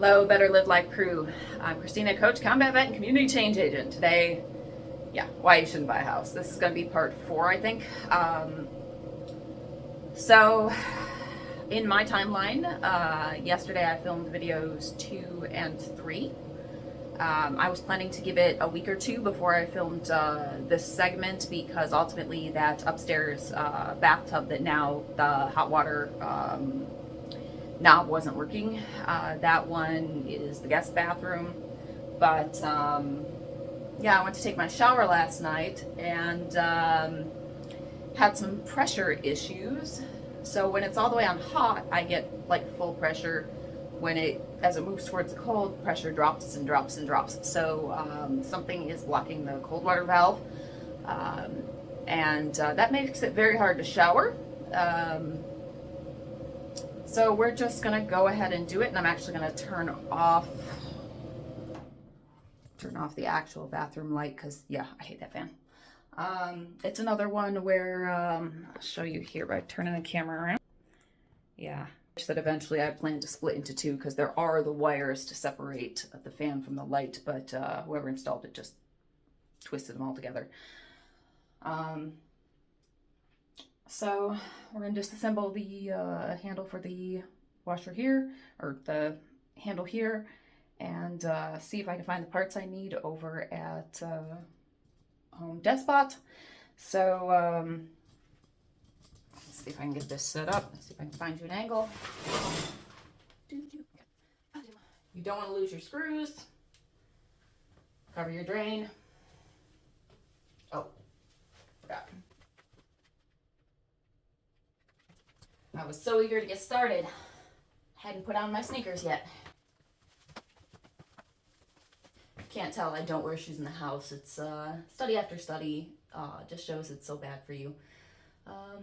Hello, Better Live Life crew. I'm Christina, coach, combat vet, and community change agent. Today, why you shouldn't buy a house. This is going to be part 4, I think. So, in my timeline, yesterday I filmed videos 2 and 3. I was planning to give it a week or 2 before I filmed this segment because ultimately that upstairs bathtub that now the hot water knob wasn't working. That one is the guest bathroom. But I went to take my shower last night and had some pressure issues. So when it's all the way on hot, I get like full pressure. As it moves towards the cold, pressure drops and drops and drops. So something is blocking the cold water valve. And that makes it very hard to shower. So we're just gonna go ahead and do it, and I'm actually gonna turn off the actual bathroom light because I hate that fan. It's another one where I'll show you here by turning the camera around. That eventually I plan to split into 2 because there are the wires to separate the fan from the light, but whoever installed it just twisted them all together. So we're going to disassemble the handle for the washer here, or the handle here, and see if I can find the parts I need over at Home Despot. So let's see if I can get this set up. Let's see if I can find you an angle. You don't want to lose your screws. Cover your drain. Oh, forgot. I was so eager to get started. Hadn't put on my sneakers yet. Can't tell I don't wear shoes in the house. It's study after study. Just shows it's so bad for you.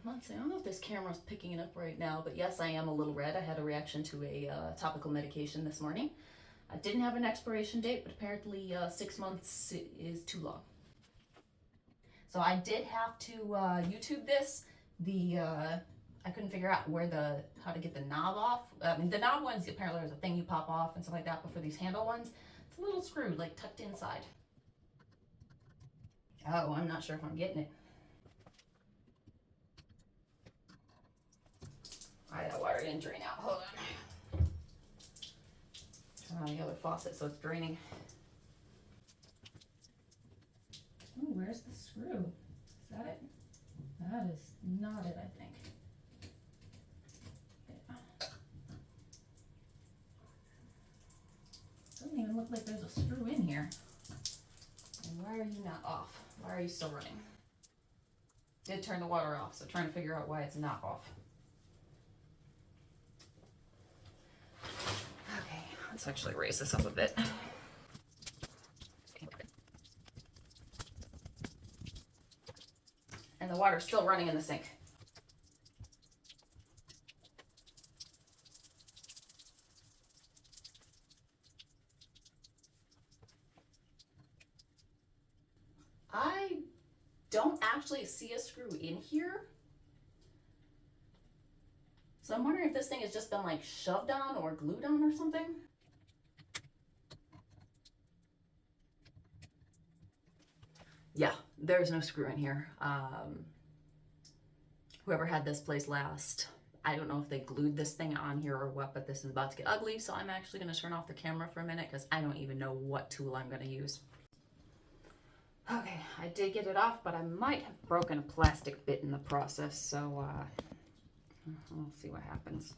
Let's see, I don't know if this camera's picking it up right now, but yes, I am a little red. I had a reaction to a topical medication this morning. I didn't have an expiration date, but apparently 6 months is too long. So I did have to YouTube this. I couldn't figure out how to get the knob off. I mean, the knob ones, apparently there's a thing you pop off and stuff like that, but for these handle ones, it's a little screw, like tucked inside. Oh, I'm not sure if I'm getting it. That water didn't drain out. Hold on. Turn on the other faucet so it's draining. Oh, where's the screw? Is that it? That is not it, I think. Doesn't even look like there's a screw in here. And why are you not off? Why are you still running? Did turn the water off, so trying to figure out why it's not off. Okay, let's actually raise this up a bit. And the water's still running in the sink. I don't actually see a screw in here. So I'm wondering if this thing has just been like shoved on or glued on or something. Yeah, there's no screw in here. Whoever had this place last, I don't know if they glued this thing on here or what, but this is about to get ugly. So I'm actually going to turn off the camera for a minute because I don't even know what tool I'm going to use. Okay, I did get it off, but I might have broken a plastic bit in the process, so we'll see what happens.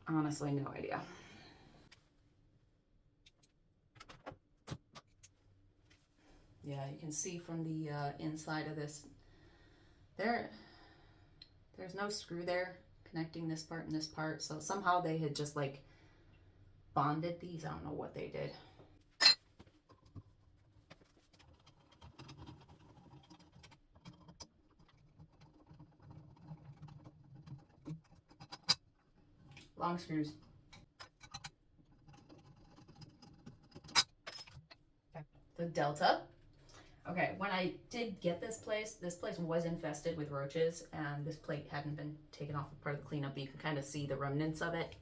Honestly, no idea. Yeah, you can see from the inside of this, there's no screw there connecting this part and this part, so somehow they had just like bonded these. I don't know what they did. Long screws. The Delta. Okay, when I did get this place was infested with roaches, and this plate hadn't been taken off as part of the cleanup, but you can kind of see the remnants of it.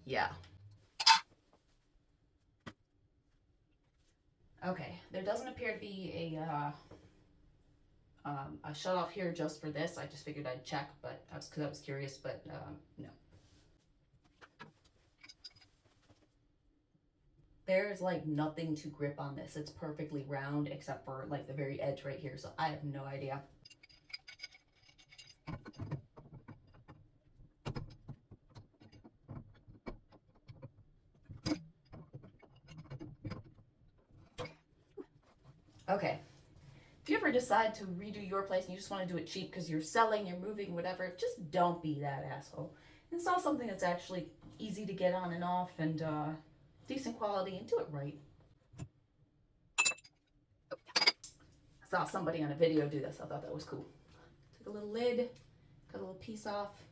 Yeah. Okay, there doesn't appear to be a shut off here just for this. I just figured I'd check, but because I was curious, but no. There's like nothing to grip on this. It's perfectly round except for like the very edge right here, so I have no idea. Okay, if you ever decide to redo your place and you just want to do it cheap because you're selling, you're moving, whatever, just don't be that asshole. Install something that's actually easy to get on and off and decent quality, and do it right. I saw somebody on a video do this. I thought that was cool. Took a little lid, cut a little piece off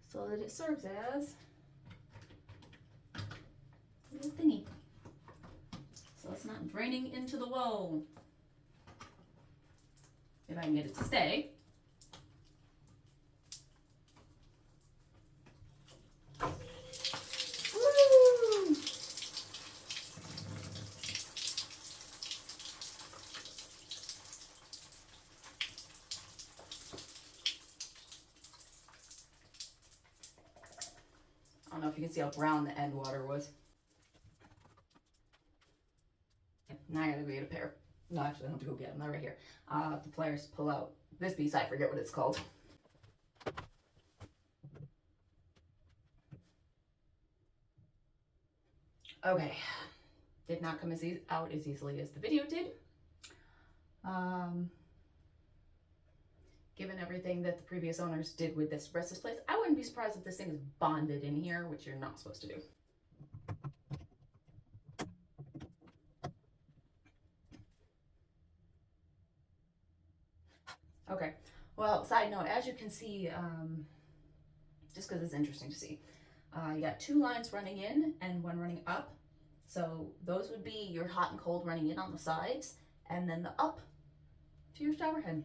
so that it serves as a little thingy. So it's not draining into the wall. If I can get it to stay. Woo! I don't know if you can see how brown the end water was. Now I gotta go get a pair. No, actually, I don't have to go get them. They're right here. The pliers pull out this piece. I forget what it's called. Okay. Did not come out as easily as the video did. Given everything that the previous owners did with this rest of this place, I wouldn't be surprised if this thing is bonded in here, which you're not supposed to do. Okay, well, side note, as you can see, just because it's interesting to see, you got two lines running in and one running up. So those would be your hot and cold running in on the sides, and then the up to your shower head.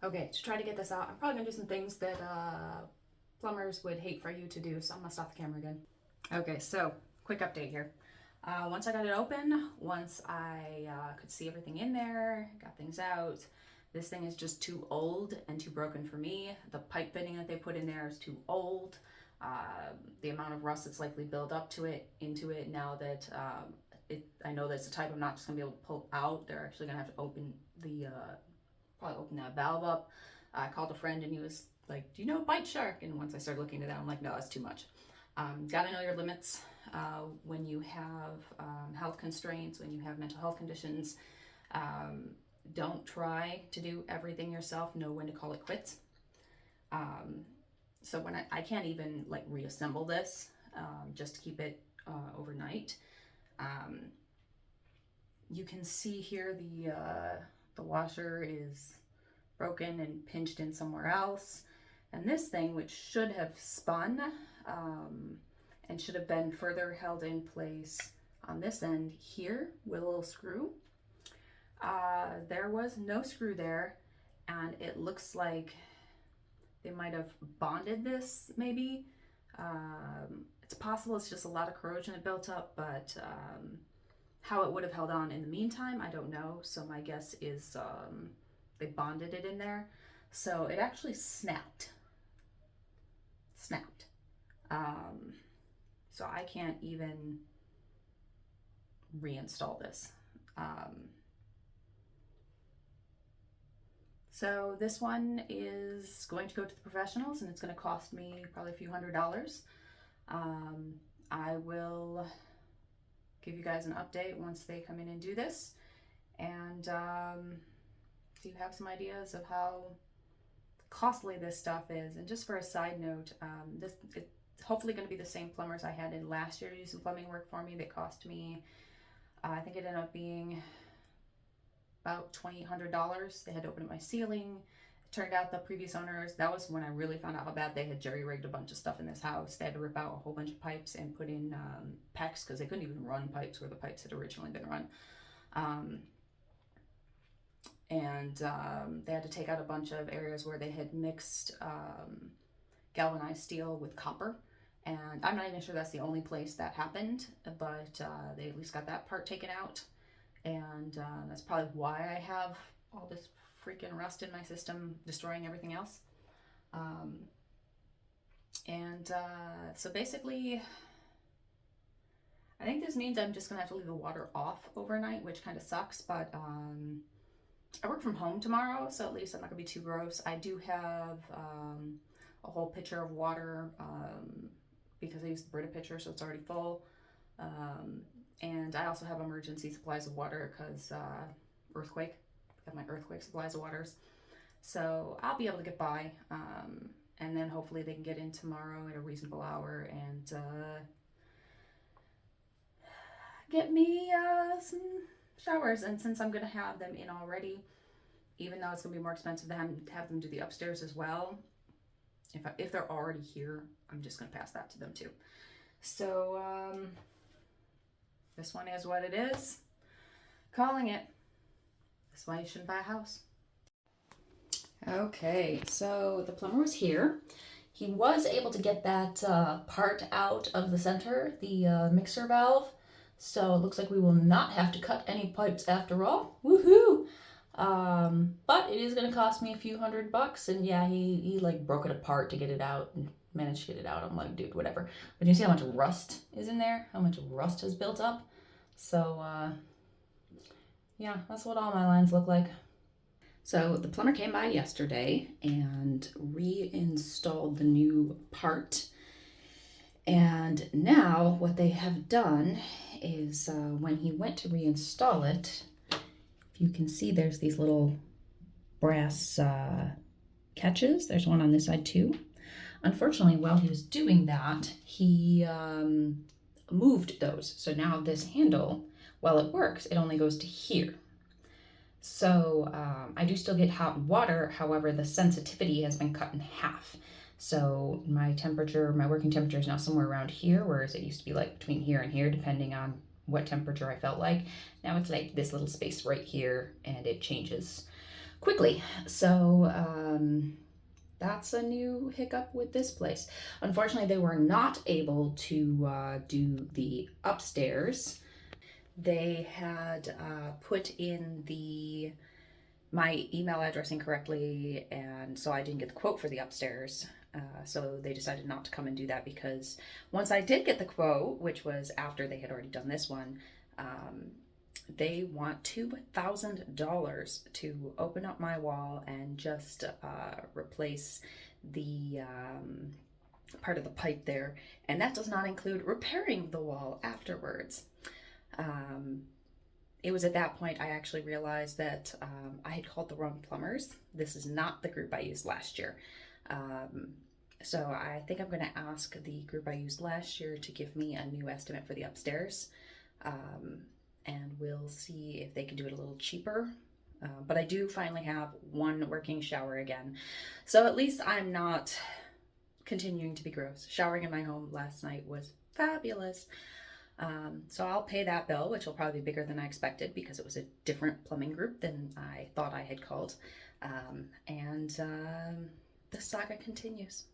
Okay, to try to get this out, I'm probably gonna do some things that plumbers would hate for you to do, so I'm gonna stop the camera again. Okay, so quick update here. Once I got it open, once I could see everything in there, got things out, this thing is just too old and too broken for me. The pipe fitting that they put in there is too old. The amount of rust that's likely built up into it now that I know that's the type I'm not just gonna be able to pull out. They're actually gonna have to open the probably open that valve up. I called a friend and he was like, "Do you know bite shark?" And once I started looking into that, I'm like, "No, that's too much." Gotta know your limits when you have health constraints, when you have mental health conditions. Don't try to do everything yourself. Know when to call it quits. So when I can't even like reassemble this just to keep it overnight. You can see here the washer is broken and pinched in somewhere else. And this thing, which should have spun and should have been further held in place on this end here with a little screw, there was no screw there, and it looks like they might have bonded this maybe. It's possible it's just a lot of corrosion that built up, but how it would have held on in the meantime, I don't know. So my guess is they bonded it in there. So it actually snapped. So I can't even reinstall this. So this one is going to go to the professionals, and it's going to cost me probably a few $100s. I will give you guys an update once they come in and do this, and so you have some ideas of how costly this stuff is. And just for a side note, it's hopefully going to be the same plumbers I had in last year to do some plumbing work for me. That cost me, I think it ended up being about $2,800. They had to open up my ceiling, turned out the previous owners, that was when I really found out how bad they had jerry-rigged a bunch of stuff in this house. They had to rip out a whole bunch of pipes and put in PEX because they couldn't even run pipes where the pipes had originally been run. They had to take out a bunch of areas where they had mixed galvanized steel with copper. And I'm not even sure that's the only place that happened, but they at least got that part taken out. And that's probably why I have all this freaking rust in my system, destroying everything else. So basically, I think this means I'm just gonna have to leave the water off overnight, which kind of sucks, but I work from home tomorrow, so at least I'm not gonna be too gross. I do have a whole pitcher of water because I used the Brita pitcher, so it's already full. And I also have emergency supplies of water because earthquake. Got my earthquake supplies of waters. So I'll be able to get by. And then hopefully they can get in tomorrow at a reasonable hour and get me some showers. And since I'm going to have them in already, even though it's going to be more expensive to have them do the upstairs as well, if they're already here, I'm just going to pass that to them too. So this one is what it is. Calling it. That's why you shouldn't buy a house. Okay, so the plumber was here. He was able to get that part out of the center, the mixer valve. So it looks like we will not have to cut any pipes after all. Woohoo! But it is going to cost me a few $100. And yeah, he like broke it apart to get it out and managed to get it out. I'm like, dude, whatever. But you see how much rust is in there? How much rust has built up? So, yeah, that's what all my lines look like. So the plumber came by yesterday and reinstalled the new part. And now what they have done is when he went to reinstall it, if you can see there's these little brass catches. There's one on this side too. Unfortunately, while he was doing that, he moved those. So now this handle, while it works, it only goes to here. So I do still get hot water. However, the sensitivity has been cut in half. So my temperature, my working temperature is now somewhere around here, whereas it used to be like between here and here, depending on what temperature I felt like. Now it's like this little space right here, and it changes quickly. So that's a new hiccup with this place. Unfortunately, they were not able to do the upstairs. They had put in my email address incorrectly, and so I didn't get the quote for the upstairs. So they decided not to come and do that, because once I did get the quote, which was after they had already done this one, they want $2,000 to open up my wall and just replace the part of the pipe there. And that does not include repairing the wall afterwards. It was at that point I actually realized that I had called the wrong plumbers. This is not the group I used last year. So I think I'm going to ask the group I used last year to give me a new estimate for the upstairs. And we'll see if they can do it a little cheaper. But I do finally have one working shower again. So at least I'm not continuing to be gross. Showering in my home last night was fabulous. So I'll pay that bill, which will probably be bigger than I expected because it was a different plumbing group than I thought I had called. The saga continues.